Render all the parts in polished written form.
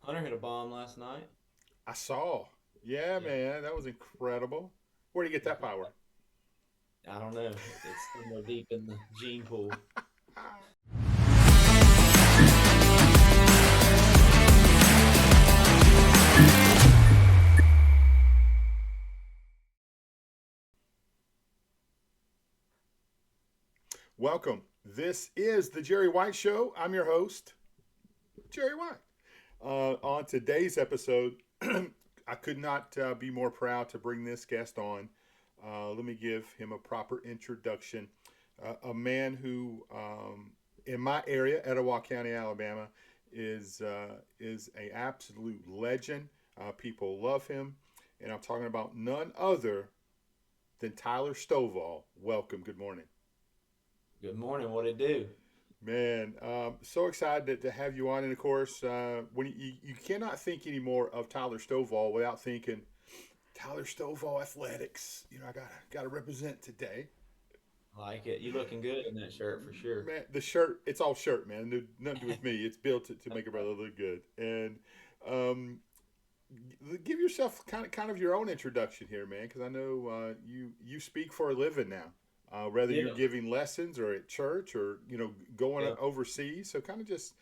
Hunter hit a bomb last night. I saw. Yeah, Yeah, man, that was incredible. Where would you get it was that pretty. power? I don't know. It's somewhere deep in the gene pool. Welcome. This is the Jerry White Show. I'm your host, Jerry White. On today's episode, I could not be more proud to bring this guest on. Let me give him a proper introduction. A man who, in my area, Etowah County, Alabama, is a absolute legend. People love him, and I'm talking about none other than Tyler Stovall. Welcome. Good morning. Good morning. What it do? Man, so excited to have you on. And of course, when you cannot think anymore of Tyler Stovall without thinking Tyler Stovall athletics. I gotta represent today. Like it. You looking good in that shirt for sure. Man, the shirt, it's all shirt, man. Nothing to do with me. It's built to make a brother look good. And um, give yourself kind of your own introduction here, man, because I know you speak for a living now. Whether you're Yeah. giving lessons or at church or going Yeah. overseas, so kind of just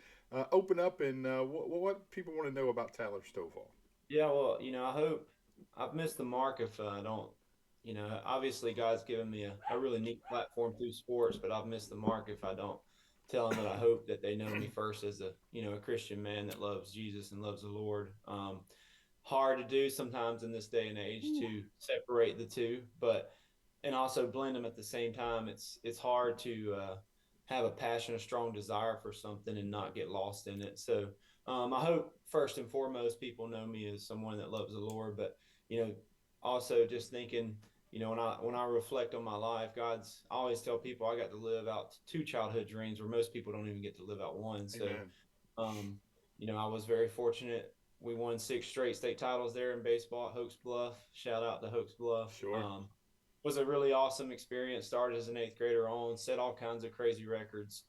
open up and what people want to know about Tyler Stovall. Yeah. Well, I hope I've missed the mark if I don't. Obviously, God's given me a really neat platform through sports, but I've missed the mark if I don't tell them that I hope that they know me first as a Christian man that loves Jesus and loves the Lord. Hard to do sometimes in this day and age Ooh. to separate the two, but and also blend them at the same time. It's hard to have a passion, a strong desire for something, and not get lost in it. So I hope first and foremost people know me as someone that loves the Lord, but you know, also just thinking. When I reflect on my life, I always tell people I got to live out two childhood dreams where most people don't even get to live out one. So Amen. um, I was very fortunate. We won six straight state titles there in baseball at Hoax Bluff. Shout out to Hoax Bluff. Sure. Was a really awesome experience. Started as an eighth grader on, set all kinds of crazy records.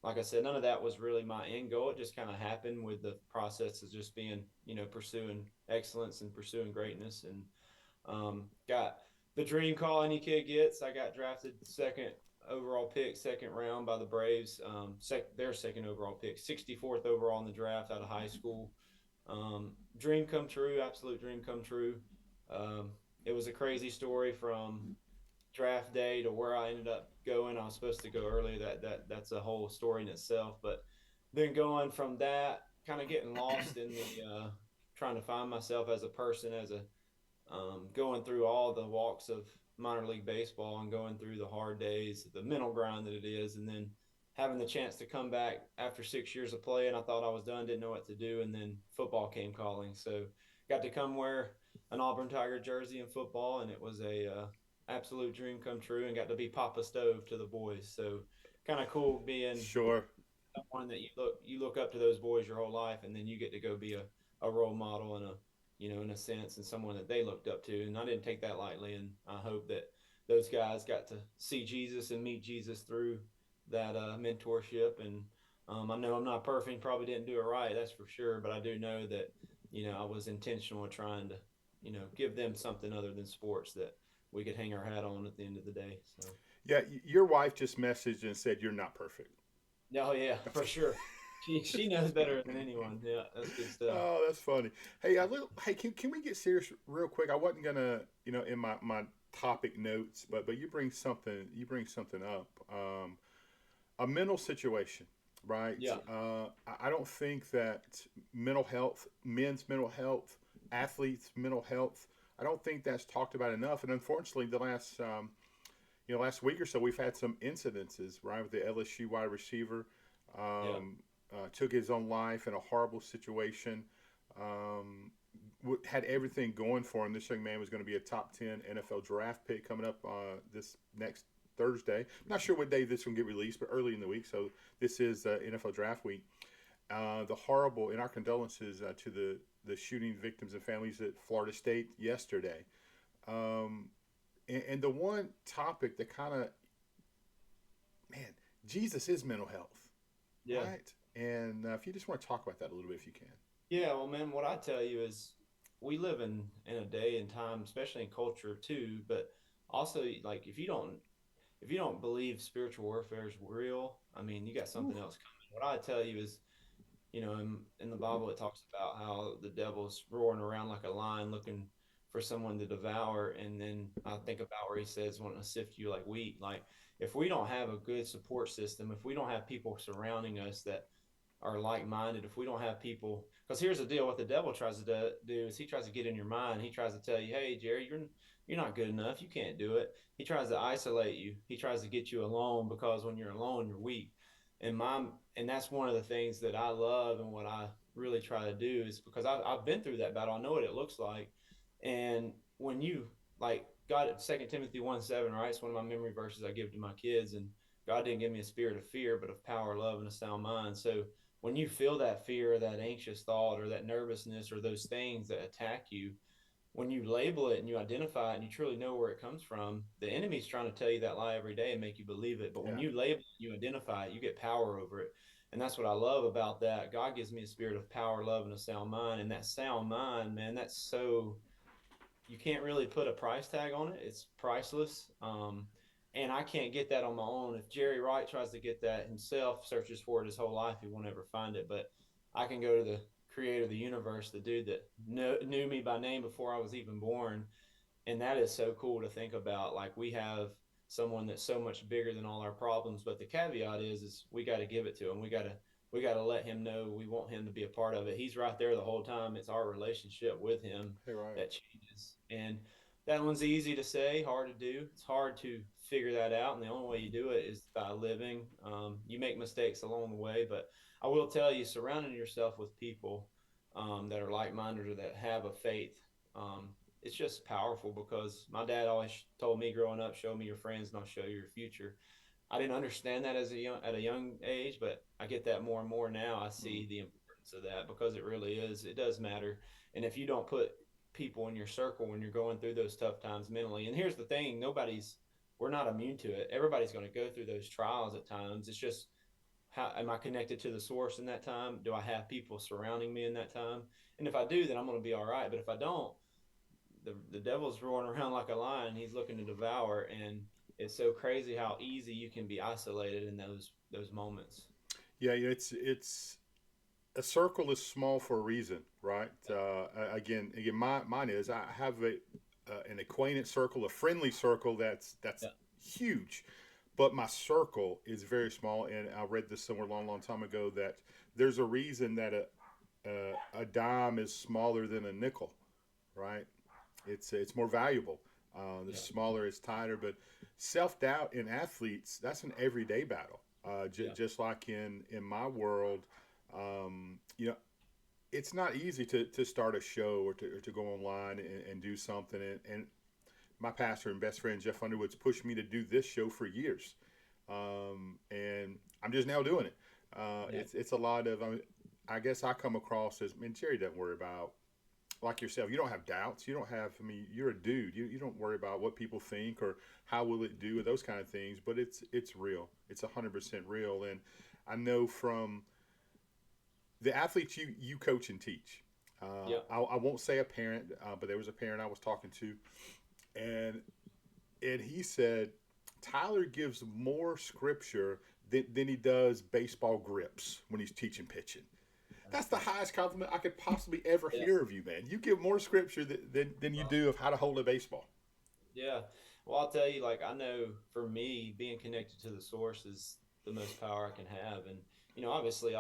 Like I said, none of that was really my end goal. It just kind of happened with the process of just being, pursuing excellence and pursuing greatness. And got the dream call any kid gets. I got drafted second overall pick, second round by the Braves. Their second overall pick, 64th overall in the draft out of high school. Dream come true, absolute dream come true. Um, it was a crazy story from draft day to where I ended up going. I was supposed to go early. That's a whole story in itself. But then going from that, kind of getting lost in the trying to find myself as a person, as a going through all the walks of minor league baseball and going through the hard days, the mental grind that it is, and then having the chance to come back after 6 years of play. And I thought I was done, didn't know what to do, and then football came calling. So got to come wear an Auburn Tiger jersey in football, and it was a absolute dream come true, and got to be Papa Stove to the boys. So kind of cool being Sure. someone that you look up to those boys your whole life, and then you get to go be a role model and a in a sense, and someone that they looked up to. And I didn't take that lightly, and I hope that those guys got to see Jesus and meet Jesus through that mentorship. And I know I'm not perfect, probably didn't do it right, that's for sure, but I do know that I was intentional in trying to give them something other than sports that we could hang our hat on at the end of the day. So Yeah, your wife just messaged and said you're not perfect. oh yeah, for sure. She knows better than anyone. Yeah, that's good stuff. Oh, that's funny. Hey, hey, can we get serious real quick? I wasn't gonna, in my topic notes, but you bring something up. A mental situation, right? Yeah, I don't think that mental health, men's mental health, athletes' mental health, I don't think that's talked about enough. And unfortunately, last week or so, we've had some incidences, right, with the LSU wide receiver. yeah, Took his own life in a horrible situation. Um, had everything going for him. This young man was going to be a top 10 NFL draft pick coming up this next Thursday. Not sure what day this will get released, but early in the week. So this is NFL draft week. The horrible, in our condolences to the shooting victims and families at Florida State yesterday. Um, and the one topic that kind of, man, Jesus is mental health, yeah. right? And if you just want to talk about that a little bit, if you can. Yeah, well, man, what I tell you is we live in a day and time, especially in culture too, but also like if you don't believe spiritual warfare is real, I mean, you got Ooh, something else coming. What I tell you is, in the Bible it talks about how the devil's roaring around like a lion looking for someone to devour, and then I think about where he says wanting to sift you like wheat. Like if we don't have a good support system, if we don't have people surrounding us that are like-minded, if we don't have people, because here's the deal, what the devil tries to do is he tries to get in your mind. He tries to tell you, hey Jerry, you're not good enough, you can't do it. He tries to isolate you, he tries to get you alone, because when you're alone you're weak. And that's one of the things that I love, and what I really try to do is because I've been through that battle, I know what it looks like. And when you like God, 2 Timothy 1:7, right, it's one of my memory verses I give to my kids. And God didn't give me a spirit of fear, but of power, love, and a sound mind. So when you feel that fear or that anxious thought or that nervousness or those things that attack you, when you label it and you identify it and you truly know where it comes from, the enemy's trying to tell you that lie every day and make you believe it. But when yeah, you label it, you identify it, you get power over it. And that's what I love about that. God gives me a spirit of power, love, and a sound mind. And that sound mind, man, that's so you can't really put a price tag on it. It's priceless. And I can't get that on my own. If Jerry Wright tries to get that himself, searches for it his whole life, he won't ever find it. But I can go to the creator of the universe, the dude that knew me by name before I was even born, and that is so cool to think about. Like we have someone that's so much bigger than all our problems, but the caveat is we got to give it to him. We got to let him know we want him to be a part of it. He's right there the whole time. It's our relationship with him hey, right. that changes. And that one's easy to say, hard to do. It's hard to figure that out, and the only way you do it is by living. You make mistakes along the way, but I will tell you, surrounding yourself with people that are like-minded or that have a faith, um, it's just powerful. Because my dad always told me growing up, show me your friends and I'll show you your future. I didn't understand that at a young age, but I get that more and more now. I Mm. see the importance of that, because it really is. It does matter. And if you don't put people in your circle when you're going through those tough times mentally, and here's the thing, we're not immune to it. Everybody's going to go through those trials at times. It's just, how am I connected to the source in that time? Do I have people surrounding me in that time? And if I do, then I'm going to be all right. But if I don't, the devil's roaring around like a lion. He's looking to devour, and it's so crazy how easy you can be isolated in those moments. Yeah, it's a circle is small for a reason, right? Again, mine is I have an acquaintance circle, a friendly circle that's Yeah, huge, but my circle is very small. And I read this somewhere a long, long time ago that there's a reason that a dime is smaller than a nickel, right? It's more valuable. The yeah, smaller, it's tighter. But self doubt in athletes, that's an everyday battle. yeah, Just like in my world, you know, it's not easy to start a show or to go online and do something. And my pastor and best friend Jeff Underwood's pushed me to do this show for years, and I'm just now doing it. yeah, It's a lot of. I guess I come across as, man, Jerry doesn't worry about like yourself. You don't have doubts. You don't have. I mean, you're a dude. You don't worry about what people think or how will it do or those kind of things. But it's real. It's 100% real. And I know from the athletes you coach and teach. yeah. I won't say a parent, but there was a parent I was talking to, and he said Tyler gives more scripture than he does baseball grips when he's teaching pitching. That's the highest compliment I could possibly ever Yeah. hear of you, man. You give more scripture than you do of how to hold a baseball. Yeah. Well, I'll tell you, like, I know for me, being connected to the source is the most power I can have. And, obviously,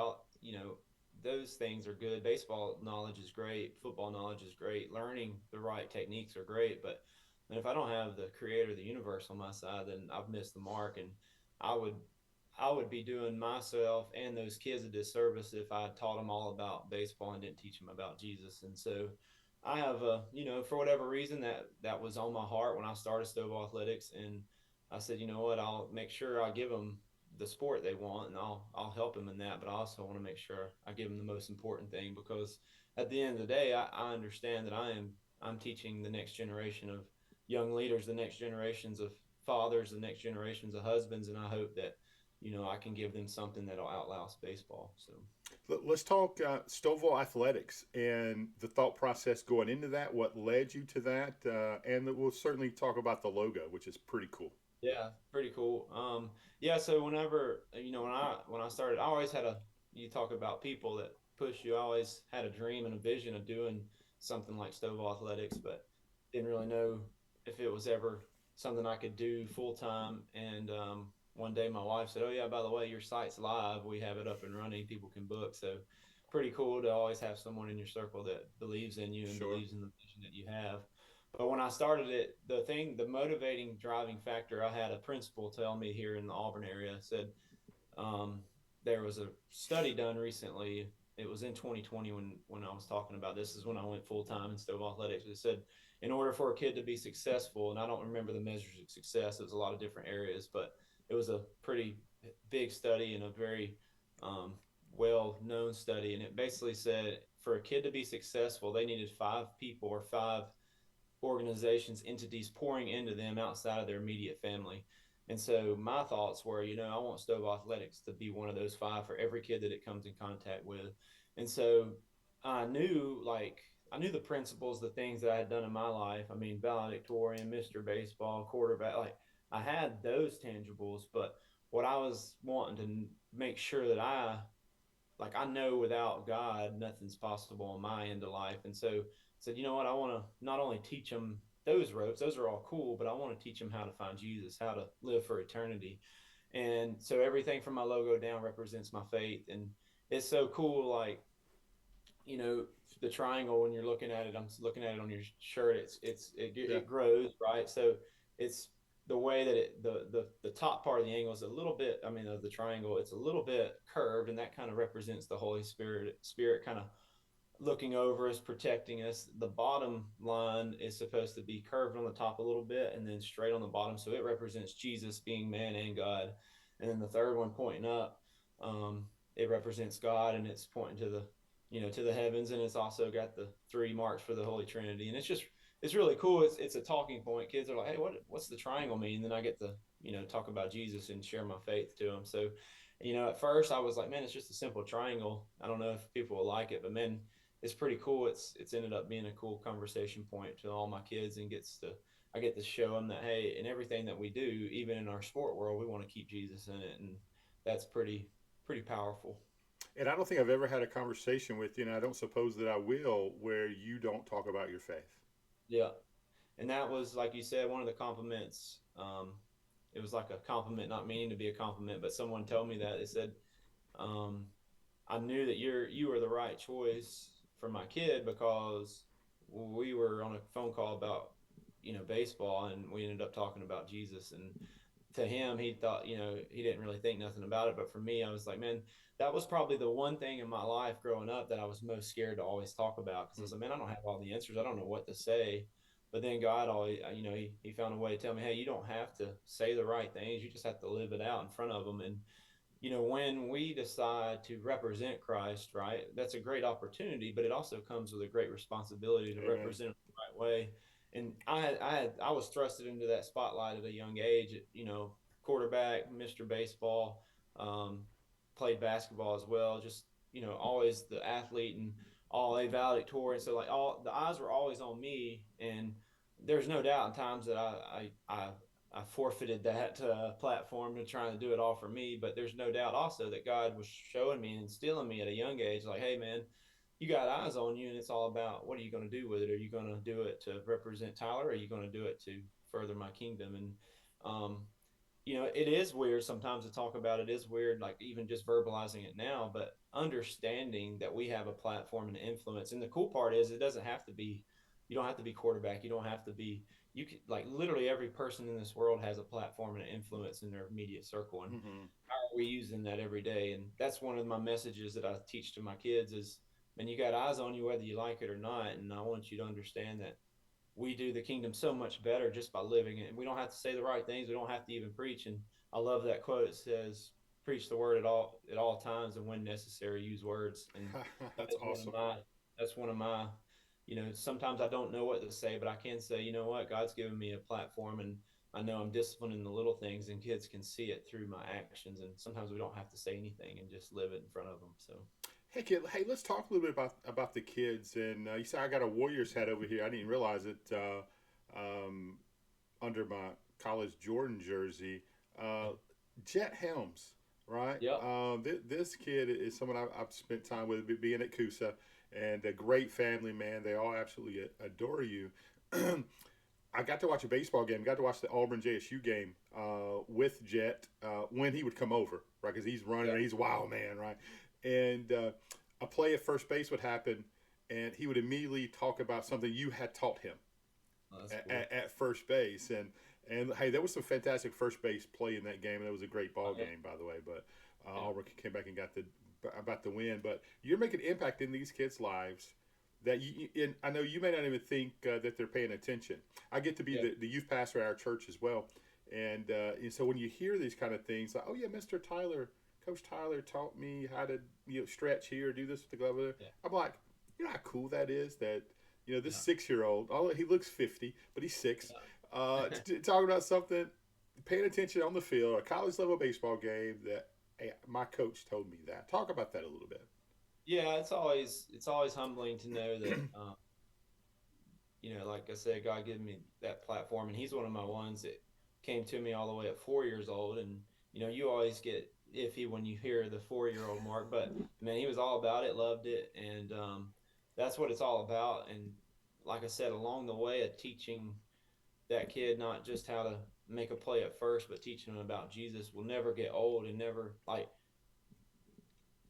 those things are good. Baseball knowledge is great. Football knowledge is great. Learning the right techniques are great. But if I don't have the creator of the universe on my side, then I've missed the mark. And I would, I would be doing myself and those kids a disservice if I taught them all about baseball and didn't teach them about Jesus. And so, I have, for whatever reason, that was on my heart when I started Stovall Athletics, and I said, you know what, I'll make sure I give them the sport they want, and I'll help them in that. But I also want to make sure I give them the most important thing, because at the end of the day, I understand that I'm teaching the next generation of young leaders, the next generations of fathers, the next generations of husbands, and I hope that I can give them something that'll outlast baseball. So Let's talk Stovall athletics and the thought process going into that. What led you to that, and we'll certainly talk about the logo, which is pretty cool. yeah, pretty cool. Yeah, so whenever when I started, I always had a you talk about people that push you. I always had a dream and a vision of doing something like Stovall Athletics, but didn't really know if it was ever something I could do full time. And one day my wife said, "Oh yeah, by the way, your site's live. We have it up and running. People can book." So pretty cool to always have someone in your circle that believes in you and Sure. believes in the vision that you have. But when I started it, the motivating driving factor, I had a principal tell me here in the Auburn area, said um, there was a study done recently. It was in 2020 when I was talking about this. Is when I went full time in Stove Athletics. It said in order for a kid to be successful, and I don't remember the measures of success. It was a lot of different areas, but it was a pretty big study and a very um, well known study. And it basically said for a kid to be successful, they needed five people or five organizations, entities pouring into them outside of their immediate family. And so my thoughts were, I want Stove Athletics to be one of those five for every kid that it comes in contact with. And so I knew, I knew the principles, the things that I had done in my life. I mean, valedictorian, Mr. Baseball, quarterback, like I had those tangibles, but what I was wanting to make sure that I know without God, nothing's possible on my end of life. And so I said, you know what? I want to not only teach them those ropes, those are all cool, but I want to teach them how to find Jesus, how to live for eternity. And so everything from my logo down represents my faith. And it's so cool. Like, you know, the triangle, when you're looking at it, I'm looking at it on your shirt. Yeah. It grows, right? So it's the way that the top part of the angle is a little bit, I mean, of the triangle, it's a little bit curved, and that kind of represents the Holy Spirit kind of looking over us, protecting us. The bottom line is supposed to be curved on the top a little bit and then straight on the bottom. So it represents Jesus being man and God. And then the third one pointing up, it represents God, and it's pointing to to the heavens. And it's also got the three marks for the Holy Trinity. And it's really cool. It's a talking point. Kids are like, hey, what's the triangle mean? And then I get to, talk about Jesus and share my faith to them. So, at first I was like, man, it's just a simple triangle. I don't know if people will like it, but man, it's pretty cool. It's ended up being a cool conversation point to all my kids, and I get to show them that, hey, in everything that we do, even in our sport world, we want to keep Jesus in it, and that's pretty powerful. And I don't think I've ever had a conversation with you, and I don't suppose that I will, where you don't talk about your faith. Yeah, and that was like you said, one of the compliments. It was like a compliment, not meaning to be a compliment, but someone told me that they said, um, I knew that you were the right choice for my kid because we were on a phone call about baseball, and we ended up talking about Jesus. And to him, he thought, he didn't really think nothing about it, but for me, I was like, man, that was probably the one thing in my life growing up that I was most scared to always talk about, because I was like, man, I don't have all the answers, I don't know what to say. But then God always, he found a way to tell me, hey, you don't have to say the right things, you just have to live it out in front of them. And when we decide to represent Christ, right, that's a great opportunity, but it also comes with a great responsibility to Amen. represent him the right way. And I was thrusted into that spotlight at a young age. Quarterback, Mr. Baseball, um, played basketball as well. Just always the athlete and all a valedictorian. So like all the eyes were always on me, and there's no doubt in times that I forfeited that platform to trying to do it all for me. But there's no doubt also that God was showing me and instilling me at a young age, like, hey, man, you got eyes on you, and it's all about what are you going to do with it? Are you going to do it to represent Tyler? Or are you going to do it to further my kingdom? And um, it is weird sometimes to talk about. It is weird, like even just verbalizing it now, but understanding that we have a platform and influence. And the cool part is it doesn't have to be, you don't have to be quarterback. You don't have to be, you can, like, literally every person in this world has a platform and an influence in their immediate circle. And Mm-hmm. how are we using that every day? And that's one of my messages that I teach to my kids is, man, you got eyes on you whether you like it or not. And I want you to understand that we do the kingdom so much better just by living it. And we don't have to say the right things. We don't have to even preach. And I love that quote. It says, "Preach the word at all times, and when necessary, use words." And that That's is one of awesome. my that's one of my sometimes I don't know what to say, but I can say, you know what, God's given me a platform, and I know I'm disciplined in the little things, and kids can see it through my actions. And sometimes we don't have to say anything and just live it in front of them. So, Hey kid, hey, let's talk a little bit about the kids. And you said I got a Warriors hat over here. I didn't realize it under my college Jordan jersey. Uh, Jet Helms, right? yep, This kid is someone I've spent time with, being at Coosa, and a great family man. They all absolutely adore you. I got to watch a baseball game. Got to watch the Auburn JSU game with Jet when he would come over, right? Because he's running, yep, he's a wild man, right? And a play at first base would happen, and he would immediately talk about something you had taught him oh, that's cool. at first base. And hey, there was some fantastic first base play in that game, and it was a great ball Oh, yeah, game, by the way. But yeah, Auburn came back and got the about the win. But you're making an impact in these kids' lives that and I know you may not even think that they're paying attention. I get to be yeah, the youth pastor at our church as well, and so when you hear these kind of things, like, oh yeah, Mr. Tyler, Coach Tyler taught me how to stretch here, do this with the glove there. yeah, I'm like, you know how cool that is that this yeah, 6 year old, although he looks 50, but he's six, yeah. talking about something, paying attention on the field, a college level baseball game that hey, my coach told me that. Talk about that a little bit. Yeah, it's always humbling to know that like I said, God gave me that platform, and He's one of my ones that came to me all the way at 4 years old. And you always get iffy when you hear the 4 year old mark, but man, he was all about it, loved it, and that's what it's all about. And like I said, along the way of teaching that kid not just how to make a play at first, but teaching him about Jesus will never get old, and never like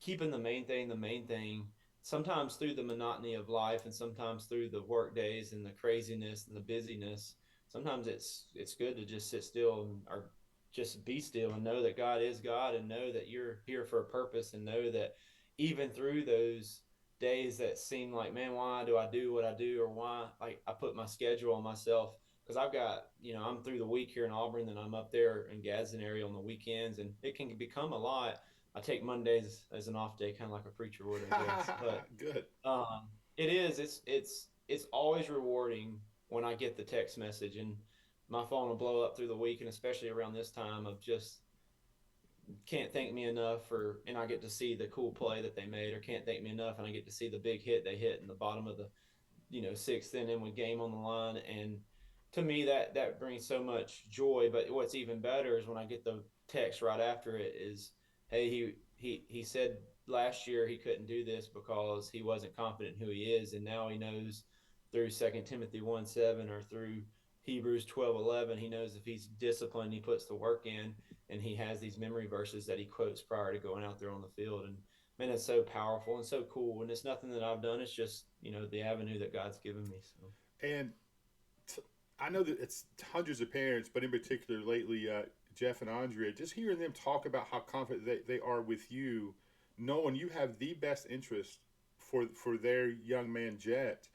keeping the main thing, sometimes through the monotony of life and sometimes through the work days and the craziness and the busyness. Sometimes it's good to just sit still or just be still and know that God is God, and know that you're here for a purpose, and know that even through those days that seem like, man, why do I do what I do, or why like I put my schedule on myself, because I've got, I'm through the week here in Auburn, then I'm up there in Gadsden area on the weekends, and it can become a lot. I take Mondays as an off day, kind of like a preacher would, I guess. But Good. it is. It's always rewarding when I get the text message, and my phone will blow up through the week, and especially around this time of just can't thank me enough for, and I get to see the cool play that they made, or can't thank me enough, and I get to see the big hit they hit in the bottom of the sixth inning with game on the line. And to me, that brings so much joy. But what's even better is when I get the text right after it is, hey, he said last year he couldn't do this because he wasn't confident in who he is, and now he knows through 2 Timothy 1:7 or through Hebrews 12:11, he knows if he's disciplined, he puts the work in, and he has these memory verses that he quotes prior to going out there on the field. And man, it's so powerful and so cool. And it's nothing that I've done. It's just, the avenue that God's given me. So, And t- I know that it's hundreds of parents, but in particular lately, Jeff and Andrea, just hearing them talk about how confident they are with you, knowing you have the best interest for their young man Jet,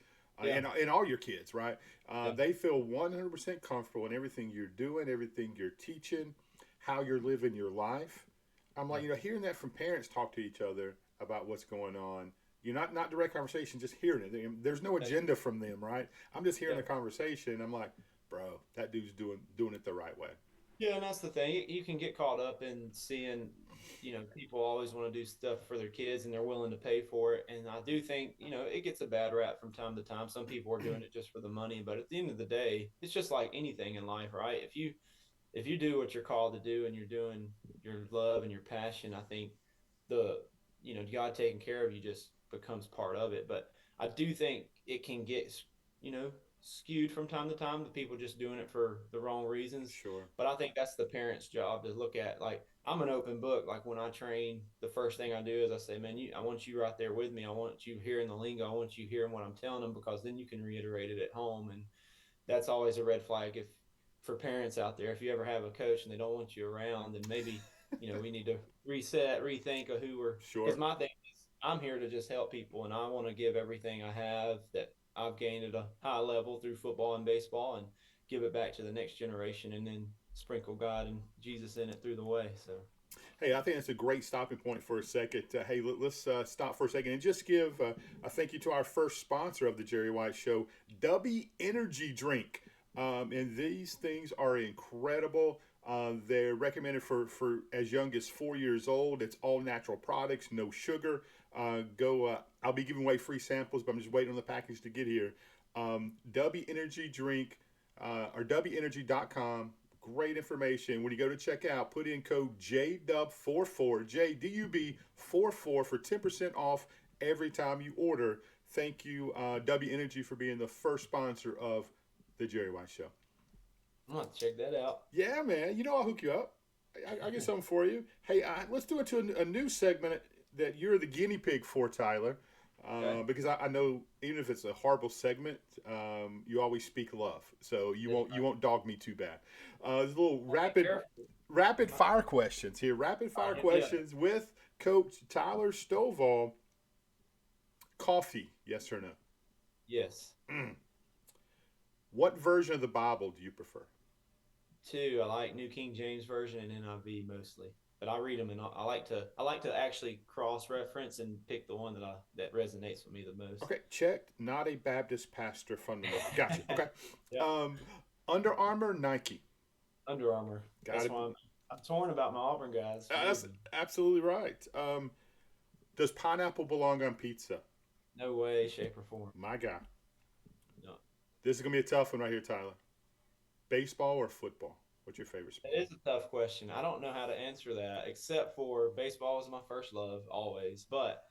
yeah, and all your kids, right? yeah, They feel 100% comfortable in everything you're doing, everything you're teaching, how you're living your life. I'm yeah, like, hearing that from parents talk to each other about what's going on. You're not direct conversation, just hearing it. There's no yeah, agenda from them, right? I'm just hearing yeah. the conversation. I'm like, bro, that dude's doing it the right way. Yeah, and that's the thing. You can get caught up in seeing, people always want to do stuff for their kids, and they're willing to pay for it. And I do think, it gets a bad rap from time to time. Some people are doing it just for the money, but at the end of the day, it's just like anything in life, right? If you do what you're called to do, and you're doing your love and your passion, I think the God taking care of you just becomes part of it. But I do think it can get you know skewed from time to time, the people just doing it for the wrong reasons. Sure, But I think that's the parents' job to look at. Like, I'm an open book. Like, when I train, the first thing I do is I say, man, I want you right there with me. I want you hearing the lingo. I want you hearing what I'm telling them, because then you can reiterate it at home. And that's always a red flag, if for parents out there, if you ever have a coach and they don't want you around, then maybe we need to reset, rethink of who we're. Because sure. my thing is, I'm here to just help people, and I want to give everything I have that I've gained at a high level through football and baseball, and give it back to the next generation, and then sprinkle God and Jesus in it through the way. So, Hey, I think that's a great stopping point for a second. Hey, let's stop for a second and just give a thank you to our first sponsor of the Jerry White Show, Dubby Energy Drink. And these things are incredible. They're recommended for as young as 4 years old. It's all natural products, no sugar. Go. I'll be giving away free samples, but I'm just waiting on the package to get here. W Energy Drink or WEnergy.com. Great information. When you go to checkout, put in code JDUB44, JDUB44 for 10% off every time you order. Thank you, W Energy, for being the first sponsor of the Jerry White Show. I'm gonna check that out. Yeah, man. You know I'll hook you up. I'll get something for you. Hey, let's do it to a new segment that you're the guinea pig for, Tyler. Okay. Because I know even if it's a horrible segment, you always speak love, so you Yes, won't dog me too bad. There's a little I'll be careful. rapid fire questions here. Rapid All fire right, hit me up. questions with Coach Tyler Stovall. Coffee, yes or no? Yes. Mm. What version of the Bible do you prefer? Two. I like New King James Version and NIV mostly, but I read them and I like to actually cross reference and pick the one that resonates with me the most. Okay, checked. Not a Baptist pastor fundamental. Gotcha. Okay. Yep. Um, Under Armour, Nike. Under Armour. Got That's it. why I'm torn about my Auburn guys for That's losing. absolutely right. Does pineapple belong on pizza? No way, shape, or form. My guy. No. This is gonna be a tough one right here, Tyler. Baseball or football? What's your favorite sport? It is a tough question. I don't know how to answer that, except for baseball was my first love always. But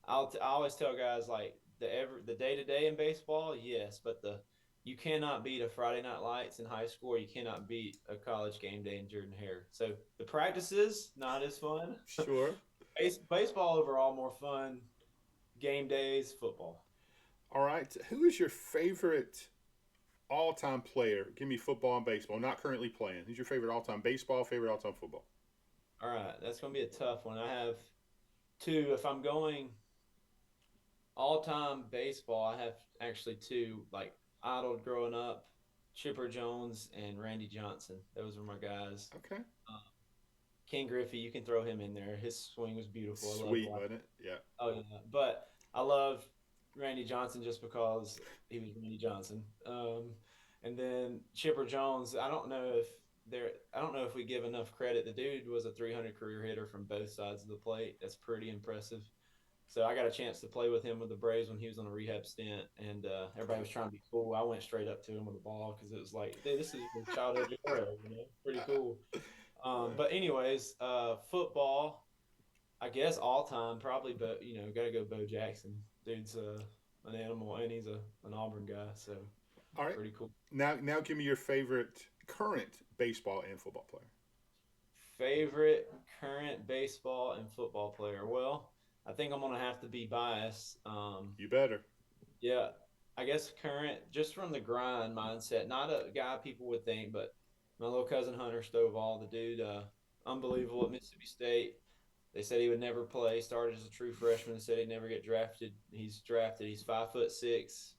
I always tell guys like the day to day in baseball, yes, but the you cannot beat a Friday Night Lights in high school. Or you cannot beat a college game day in Jordan Hare. So the practices not as fun. Sure. Baseball overall more fun. Game days, football. All right. Who is your favorite all-time player? Give me football and baseball. Not currently playing. Who's your favorite all-time baseball? Favorite all-time football? All right, that's gonna be a tough one. I have two. If I'm going all time baseball, I have actually two like idled growing up: Chipper Jones and Randy Johnson. Those were my guys. Okay. Um, King Griffey, you can throw him in there. His swing was beautiful. I loved Sweet, watching. wasn't it? Yeah. Oh yeah, but I love Randy Johnson just because he was Randy Johnson. And then Chipper Jones, I don't know if we give enough credit. The dude was a 300 career hitter from both sides of the plate. That's pretty impressive. So I got a chance to play with him with the Braves when he was on a rehab stint, and everybody was trying to be cool. I went straight up to him with the ball because it was like, hey, this is your childhood hero, pretty cool. But anyways, football, I guess all time probably, but got to go Bo Jackson. Dude's an animal, and he's an Auburn guy, so All right. pretty cool. Now give me your favorite current baseball and football player. Favorite current baseball and football player? Well, I think I'm gonna have to be biased. You better. Yeah, I guess current just from the grind mindset. Not a guy people would think, but my little cousin Hunter Stovall, the dude, unbelievable at Mississippi State. They said he would never play. Started as a true freshman. Said he'd never get drafted. He's drafted. He's 5'6",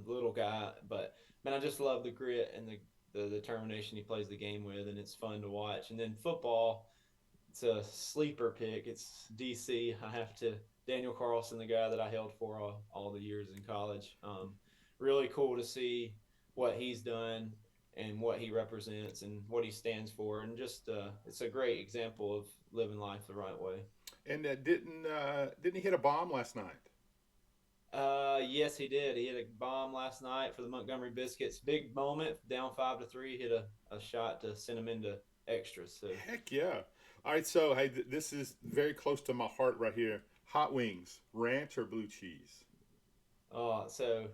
little guy. But man, I just love the grit and the determination he plays the game with, and it's fun to watch. And then football, it's a sleeper pick. It's DC. I have to Daniel Carlson, the guy that I held for all the years in college. Really cool to see what he's done and what he represents and what he stands for, and just it's a great example of living life the right way. And didn't he hit a bomb last night? Yes, he did. He hit a bomb last night for the Montgomery Biscuits. Big moment, down 5-3. Hit a shot to send him into extras. So Heck yeah! All right, so hey, this is very close to my heart right here. Hot wings, ranch or blue cheese? so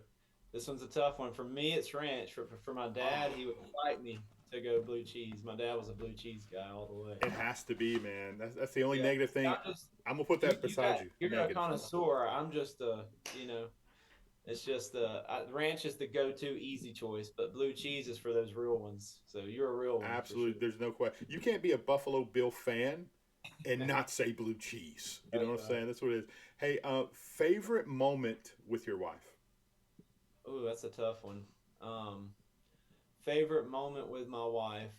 this one's a tough one. For me, it's ranch. For my dad, he would Oh, fight me to go blue cheese. My dad was a blue cheese guy all the way. it has to be, man. That's the only Yeah, negative thing. I just I'm gonna put that beside you. you're a Negative. connoisseur. I'm just you know, it's just ranch is the go-to easy choice, but blue cheese is for those real ones. So you're a real one for Absolutely, sure. there's no question. You can't be a Buffalo Bill fan and not say blue cheese. You know That's what I'm right. saying? That's what it is. Hey, favorite moment with your wife? Oh, that's a tough one. Um, Favorite moment with my wife.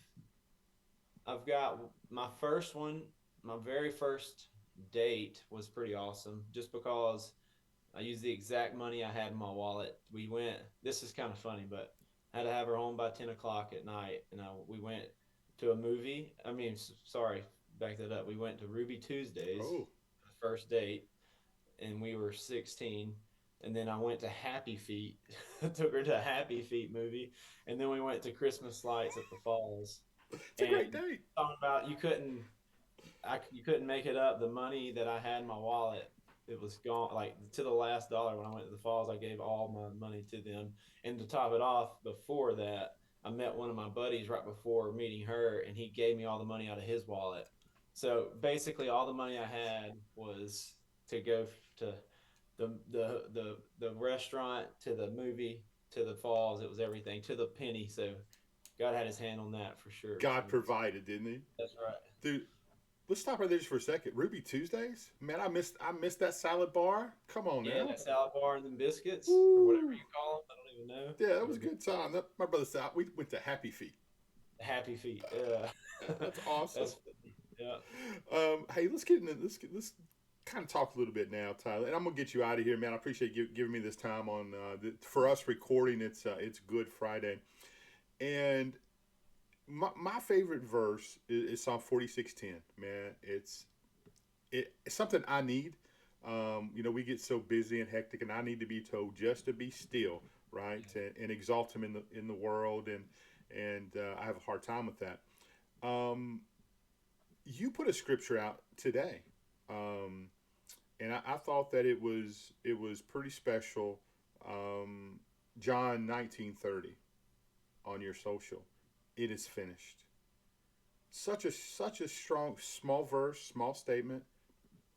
I've got my first one. My very first date was pretty awesome, just because I used the exact money I had in my wallet. We went. This is kind of funny, but Had to have her home by 10 o'clock at night, and we went to a movie. I mean, sorry, back that up. We went to Ruby Tuesdays, Oh, first date, and we were 16. And then I went to Happy Feet, took her to a Happy Feet movie, and then we went to Christmas lights at the falls. it's a And great date. talking about you couldn't make it up. The money that I had in my wallet, it was gone, like to the last dollar. When I went to the falls, I gave all my money to them. And to top it off, before that, I met one of my buddies right before meeting her, and he gave me all the money out of his wallet. So basically, all the money I had was to go to the restaurant, to the movie, to the falls. It was everything to the penny. So God had His hand on that for sure. So God provided, didn't he? that's right. Dude, let's stop right there just for a second. Ruby Tuesdays, man, I missed that salad bar. Come on Yeah, now. that salad bar and them biscuits or whatever Woo. you call them. I don't even know. Yeah, that It was was a good. good time. My brother said we went to Happy Feet. Happy feet. Yeah, That's awesome. that's funny. Yeah, Hey, let's get into let's kind of talk a little bit now, Tyler. And I'm gonna get you out of here, man. I appreciate you giving me this time on for us recording. It's Good Friday, and my favorite verse is Psalm 46:10. Man, it's something I need. We get so busy and hectic, and I need to be told just to be still, right, and exalt Him in the world, and I have a hard time with that. Um, you put a scripture out today, um, and I thought that it was pretty special. Um, John 19:30 on your social. It is finished. Such a strong small verse, small statement,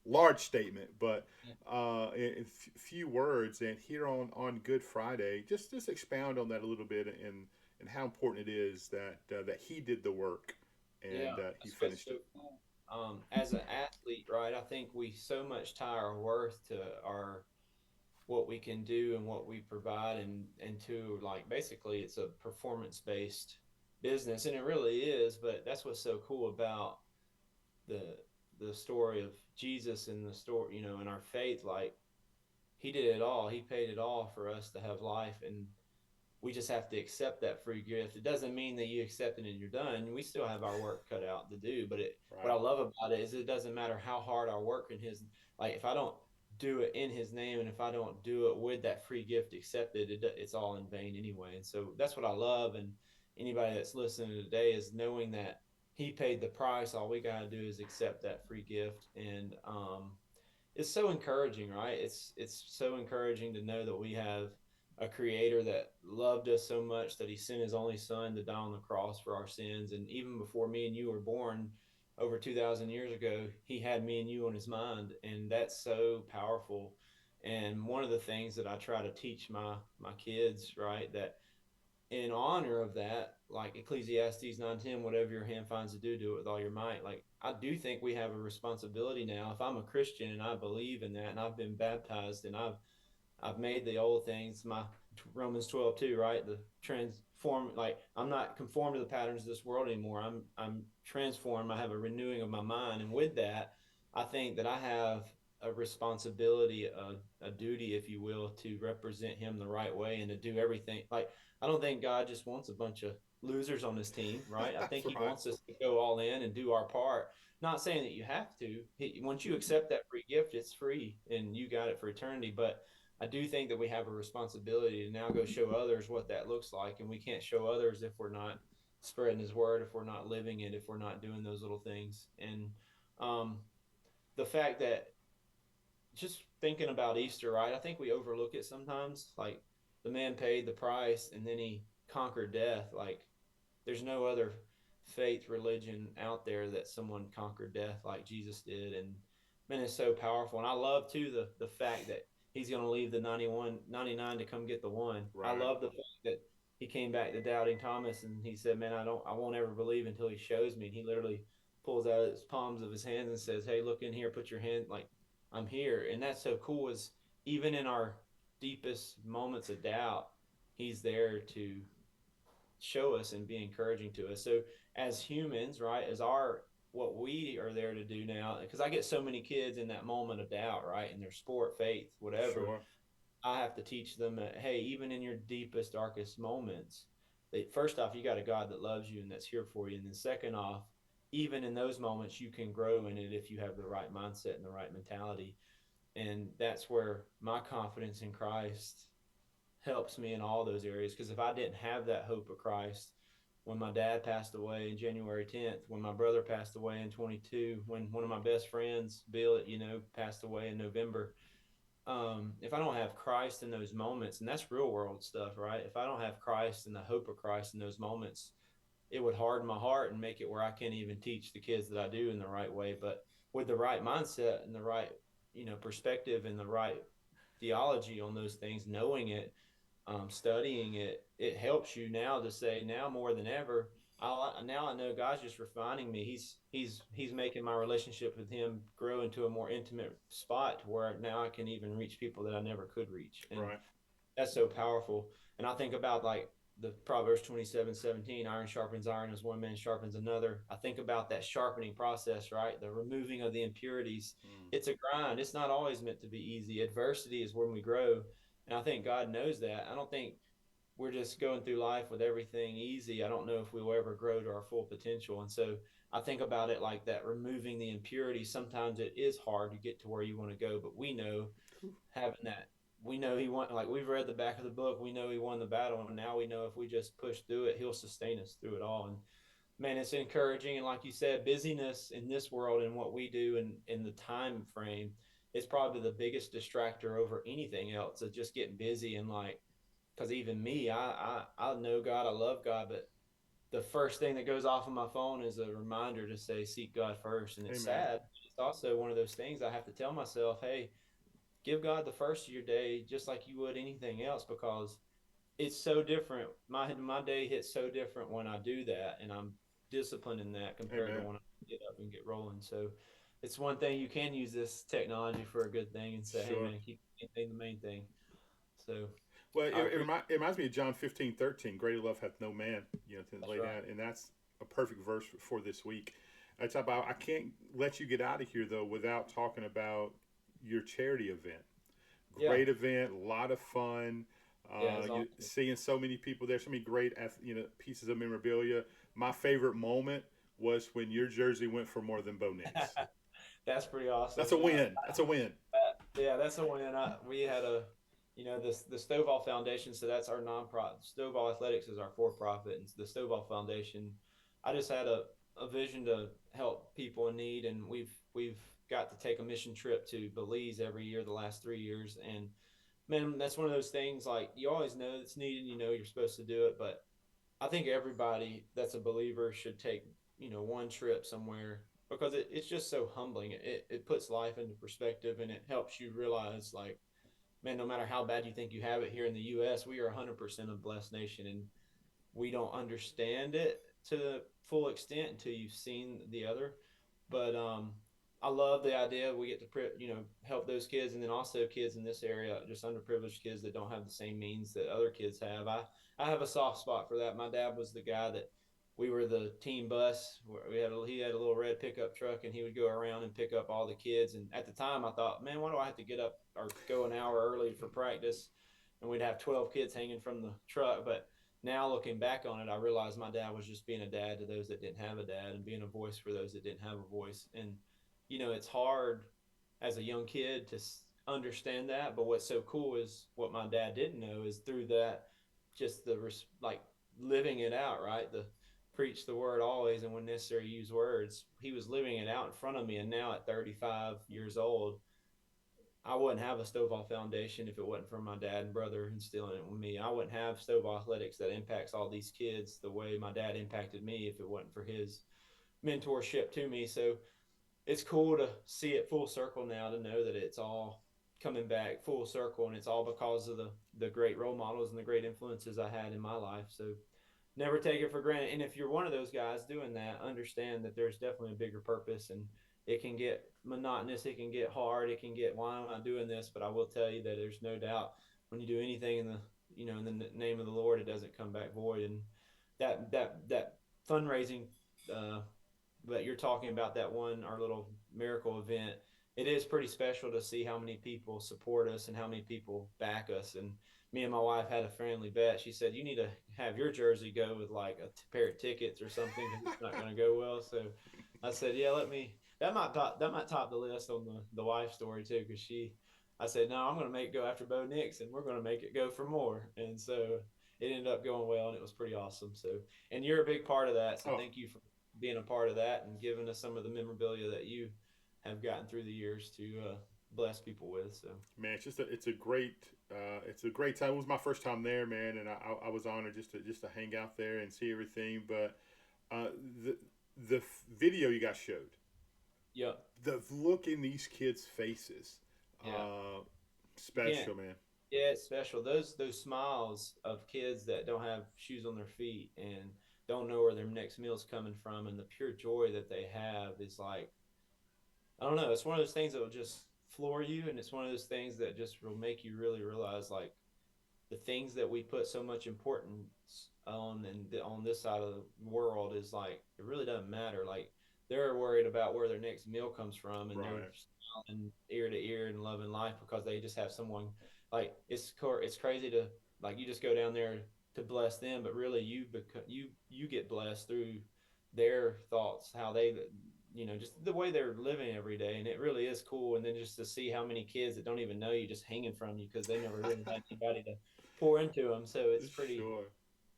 large statement, but yeah. in few words. And here on Good Friday, just expound on that a little bit, and how important it is that He did the work, Yeah. and He That's what's finished so it. cool. As an athlete, right? I think we so much tie our worth to our what we can do and what we provide, and to like basically it's a performance based business, and it really is. But that's what's so cool about the the story of Jesus and the story, in our faith. Like He did it all. He paid it all for us to have life, and we just have to accept that free gift. It doesn't mean that you accept it and you're done. We still have our work cut out to do. But what Right. I love about it is it doesn't matter how hard I work in His. Like if I don't do it in His name, and if I don't do it with that free gift accepted, it's all in vain anyway. And so that's what I love. And anybody that's listening today is knowing that He paid the price. All we gotta do is accept that free gift, and it's so encouraging, right? It's so encouraging to know that we have a creator that loved us so much that He sent His only son to die on the cross for our sins. And even before me and you were born over 2,000 years ago, He had me and you on His mind. And that's so powerful. And one of the things that I try to teach my kids, right, that in honor of that, like Ecclesiastes 9:10, whatever your hand finds to do, do it with all your might. Like I do think we have a responsibility now. If I'm a Christian and I believe in that, and I've been baptized, and I've made the old things, my Romans 12:2, right? The transform, like I'm not conformed to the patterns of this world anymore. I'm transformed. I have a renewing of my mind, and with that, I think that I have a responsibility, a duty, if you will, to represent Him the right way and to do everything. Like I don't think God just wants a bunch of losers on His team, right? I That's think He right. wants us to go all in and do our part. Not saying that you have to. Once you accept that free gift, it's free and you got it for eternity. But I do think that we have a responsibility to now go show others what that looks like, and we can't show others if we're not spreading His word, if we're not living it, if we're not doing those little things. And um, the fact that just thinking about Easter, right? I think we overlook it sometimes. Like the man paid the price, and then He conquered death. Like there's no other faith religion out there that someone conquered death like Jesus did. And man, it's so powerful. And I love too the fact that He's going to leave the 99 to come get the one. I Right. love the fact that He came back to doubting Thomas and He said, man, I won't ever believe until He shows me. And He literally pulls out His palms of His hands and says, hey, look in here, put your hand, like I'm here. And that's so cool is even in our deepest moments of doubt, He's there to show us and be encouraging to us. So as humans, right, as our what we are there to do now, because I get so many kids in that moment of doubt, right, in their sport, faith, whatever. Sure. I have to teach them that hey, even in your deepest, darkest moments, first off, you got a God that loves you and that's here for you. And then second off, even in those moments, you can grow in it if you have the right mindset and the right mentality. And that's where my confidence in Christ helps me in all those areas. Because if I didn't have that hope of Christ, when my dad passed away in January 10th, when my brother passed away in 22, when one of my best friends, Bill, passed away in November, if I don't have Christ in those moments, and that's real world stuff, right? If I don't have Christ and the hope of Christ in those moments, it would harden my heart and make it where I can't even teach the kids that I do in the right way. But with the right mindset and the right, perspective and the right theology on those things, knowing it, studying it, it helps you now to say now more than ever. Now I know God's just refining me. He's making my relationship with Him grow into a more intimate spot to where now I can even reach people that I never could reach, and Right. that's so powerful. And I think about like the Proverbs 27:17, iron sharpens iron as one man sharpens another. I think about that sharpening process, right? The removing of the impurities. Mm. It's a grind. It's not always meant to be easy. Adversity is when we grow. And I think God knows that. I don't think we're just going through life with everything easy. I don't know if we'll ever grow to our full potential. And so I think about it like that, removing the impurities. Sometimes it is hard to get to where you want to go, but we know having that, we know He won. Like we've read the back of the book, we know He won the battle, and now we know if we just push through it, He'll sustain us through it all. And man, it's encouraging. And like you said, busyness in this world and what we do and in the time frame is probably the biggest distractor over anything else. Of just getting busy and like, because even me, I know God, I love God, but the first thing that goes off of my phone is a reminder to say seek God first. And it's Amen. sad. It's also one of those things I have to tell myself, hey, give God the first of your day just like you would anything else, because it's so different. My day hits so different when I do that, and I'm disciplined in that compared to Amen. when I get up and get rolling. So it's one thing you can use this technology for a good thing and say, hey Sure. man, keep the main thing. So Well, I appreciate. it reminds me of John 15:13. Greater love hath no man, to That's lay right. down. And that's a perfect verse for this week. It's about, I can't let you get out of here, though, without talking about your charity event. Yeah, Great event, a lot of fun. yeah, it's You awesome. seeing so many people there, so many great pieces of memorabilia. My favorite moment was when your jersey went for more than Bo Nix. That's pretty That's awesome. a win. That's a win. Yeah, that's a win. We had the Stovall Foundation. So that's our nonprofit. Stovall Athletics is our for-profit, and the Stovall Foundation. I just had a vision to help people in need, and we've got to take a mission trip to Belize every year the last 3 years, and man, that's one of those things like you always know it's needed. You know you're supposed to do it, but I think everybody that's a believer should take, one trip somewhere because it's just so humbling. It puts life into perspective and it helps you realize, like, man, no matter how bad you think you have it here in the U.S., we are 100% a blessed nation, and we don't understand it to the full extent until you've seen the other. But I love the idea we get to help those kids, and then also kids in this area, just underprivileged kids that don't have the same means that other kids have. I have a soft spot for that. My dad was the guy that we were the team bus. Where he had a little red pickup truck, and he would go around and pick up all the kids. And at the time, I thought, man, why do I have to get up or go an hour early for practice? And we'd have 12 kids hanging from the truck, but now looking back on it, I realized my dad was just being a dad to those that didn't have a dad and being a voice for those that didn't have a voice. And it's hard as a young kid to understand that. But what's so cool is what my dad didn't know is through that, just like living it out, right? The preach the word always, and when necessary, use words. He was living it out in front of me, and now at 35 years old, I wouldn't have a Stovall Foundation if it wasn't for my dad and brother instilling it with me. I wouldn't have Stovall Athletics that impacts all these kids the way my dad impacted me if it wasn't for his mentorship to me. So it's cool to see it full circle now, to know that it's all coming back full circle, and it's all because of the great role models and the great influences I had in my life. So never take it for granted. And if you're one of those guys doing that, understand that there's definitely a bigger purpose, and it can get monotonous, it can get hard, it can get, why am I doing this? But I will tell you that there's no doubt when you do anything in the name of the Lord, it doesn't come back void. And that fundraising, uh, but you're talking about that one, our little miracle event. it is pretty special to see how many people support us and how many people back us. And me and my wife had a friendly bet. She said, "You need to have your jersey go with like a pair of tickets or something because it's not going to go well." So I said, "Yeah, let me." That might top the list on the wife story too because she. I said, "No, I'm going to make it go after Bo Nix, and we're going to make it go for more." And so it ended up going well, and it was pretty awesome. So, and you're a big part of that. So Oh, thank you for being a part of that and giving us some of the memorabilia that you have gotten through the years to bless people with. So man, it's a great time. It was my first time there, man, and I was honored just to hang out there and see everything. But uh, the the video you guys showed, yeah, the look in these kids' faces, yeah, uh, you can't. special, man. Yeah, it's special. Those smiles of kids that don't have shoes on their feet and don't know where their next meal's coming from, and the pure joy that they have is like I don't know. It's one of those things that will just floor you, and it's one of those things that just will make you really realize like the things that we put so much importance on and on this side of the world is like it really doesn't matter. Like they're worried about where their next meal comes from, and they're Right. smiling ear to ear and loving life because they just have someone like it's crazy to like you just go down there to bless them, but really you get blessed through their thoughts, how they just the way they're living every day, and it really is cool. And then just to see how many kids that don't even know you just hanging from you because they never really had anybody to pour into them. So Sure.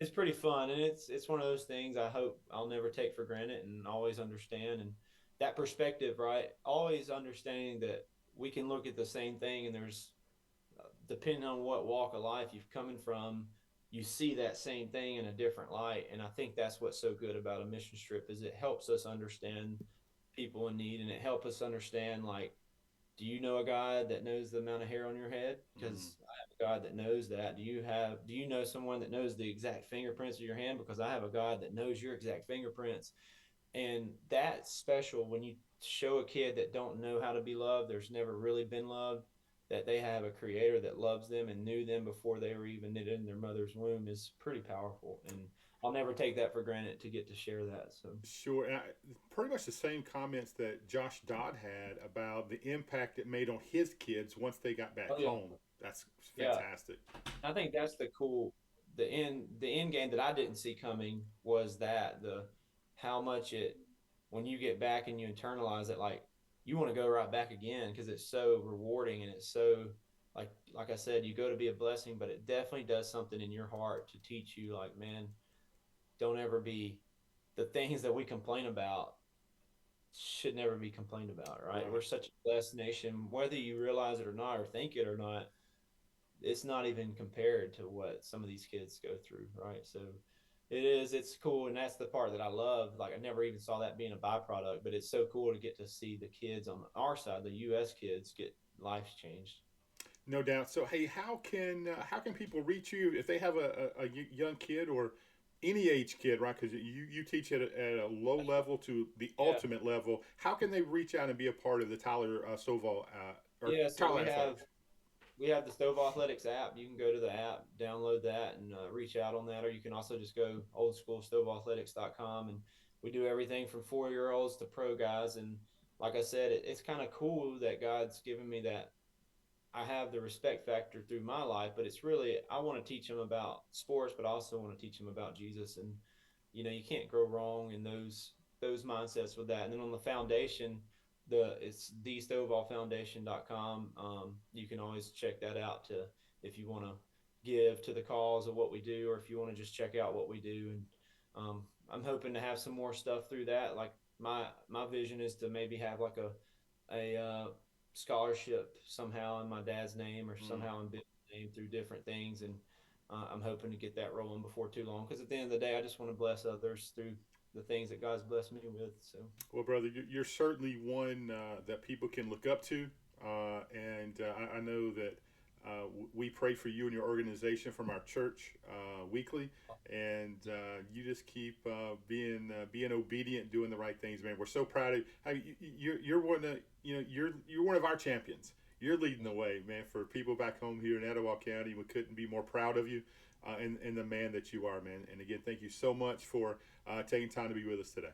it's pretty fun, and it's one of those things I hope I'll never take for granted and always understand. And that perspective, right? Always understanding that we can look at the same thing, and there's depending on what walk of life you've coming from, you see that same thing in a different light. And I think that's what's so good about a mission trip is it helps us understand people in need, and it helps us understand like do you know a God that knows the amount of hair on your head? Mm. Because I have a God that knows that. Do you know someone that knows the exact fingerprints of your hand? Because I have a God that knows your exact fingerprints. And that's special when you show a kid that don't know how to be loved, there's never really been loved, that they have a creator that loves them and knew them before they were even knitted in their mother's womb is pretty powerful. And I'll never take that for granted to get to share that. So Sure. Pretty much the same comments that Josh Dodd had about the impact it made on his kids once they got back oh yeah. home. That's Yeah. fantastic. I think that's the end game that I didn't see coming was that the how much it when you get back and you internalize it like you want to go right back again because it's so rewarding and it's so like I said you go to be a blessing but it definitely does something in your heart to teach you like man don't ever be the things that we complain about should never be complained about, right? We're Right. such a blessed nation whether you realize it or not or think it or not, it's not even compared to what some of these kids go through, right? So it's cool, and that's the part that I love. Like I never even saw that being a byproduct, but it's so cool to get to see the kids on our side, the U.S. kids, get lives changed. No doubt. So, hey, how can people reach you if they have young kid or any age kid, right? Because you teach at a low level to the Yeah, ultimate level. How can they reach out and be a part of the Tyler Stovall or yeah. So Tyler we have Athletics? we have the Stovall Athletics app. You can go to the app, download that, and reach out on that. Or you can also just go old school stovallathletics.com. And we do everything from 4 year olds to pro guys. And like I said, it's kind of cool that God's given me that I have the respect factor through my life, but it's really I want to teach them about sports, but I also want to teach them about Jesus. And you can't go wrong in those mindsets with that. And then on the foundation, it's thestovallfoundation.com. You can always check that out to if you want to give to the cause of what we do, or if you want to just check out what we do. And I'm hoping to have some more stuff through that. Like my vision is to maybe have like a scholarship somehow in my dad's name or Mm. somehow in Bill's name through different things. And I'm hoping to get that rolling before too long because at the end of the day, I just want to bless others through the things that God's blessed me with. So, Well, brother, you're certainly one that people can look up to, and I know that we pray for you and your organization from our church weekly, and you just keep being obedient, doing the right things, man. We're so proud of you. I mean, you're one of you're one of our champions. You're leading the way, man, for people back home here in Etowah County. We couldn't be more proud of you and the man that you are, man. And again, thank you so much for taking time to be with us today.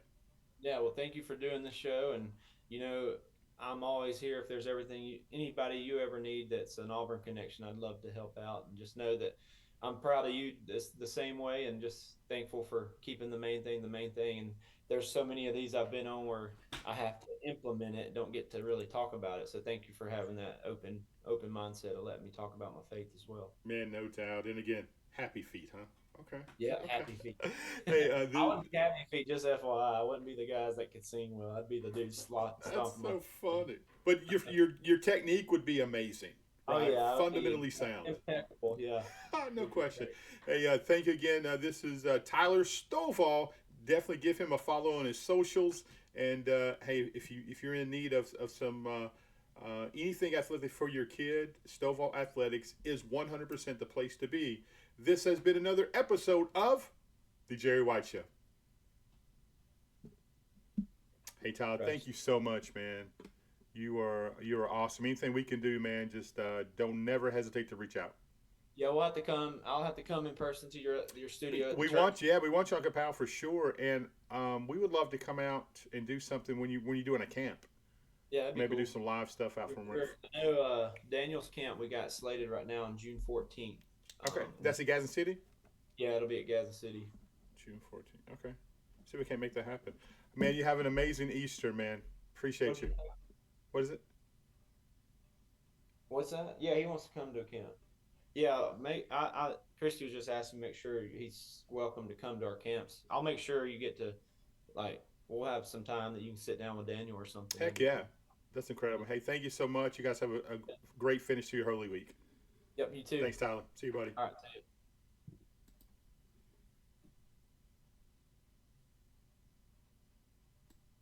yeah, well, thank you for doing the show. And, you know, I'm always here if there's anybody you ever need that's an Auburn connection. I'd love to help out, and just know that I'm proud of you the same way, and just thankful for keeping the main thing. And there's so many of these I've been on where I have to implement it, don't get to really talk about it. So thank you for having that open mindset of letting me talk about my faith as well. Man, no doubt. And again, happy feet, huh? Okay. Yeah, happy feet. Okay. Hey, I wouldn't be happy feet, just FYI. I wouldn't be the guys that could sing well. I'd be the dude that's stomping my so feet. funny. But your technique would be amazing, Oh right? yeah, I would be Fundamentally sound. impeccable. Yeah, No it'd be question. great. Hey, thank you again. This is Tyler Stovall. Definitely give him a follow on his socials. And hey, if you're in need of some anything athletic for your kid, Stovall Athletics is 100% the place to be. This has been another episode of the Jerry White Show. Hey Tyler, thank Trust. you so much, man. You are awesome. Anything we can do, man, just don't never hesitate to reach out. Yeah, we'll have to come. I'll have to come in person to your studio at the We church. want, yeah, we want you on Kapow for sure, and we would love to come out and do something when you're doing a camp. Yeah, that'd be Maybe do cool. some live stuff out from where. I know Daniel's camp we got slated right now on June 14th. Okay, that's in Gadsden City. Yeah, it'll be at Gadsden City. June 14th. Okay, see if we can't make that happen. Man, you have an amazing Easter, man. Appreciate you. What is it? What's that? Yeah, he wants to come to a camp. Yeah, make I Christy was just asking, make sure he's welcome to come to our camps. I'll make sure you get to, like, we'll have some time that you can sit down with Daniel or something. That'd Heck be yeah, cool. that's incredible. Hey, thank you so much. You guys have a great finish to your Holy Week. Yep, you too. Thanks, Tyler. See you, buddy. All right.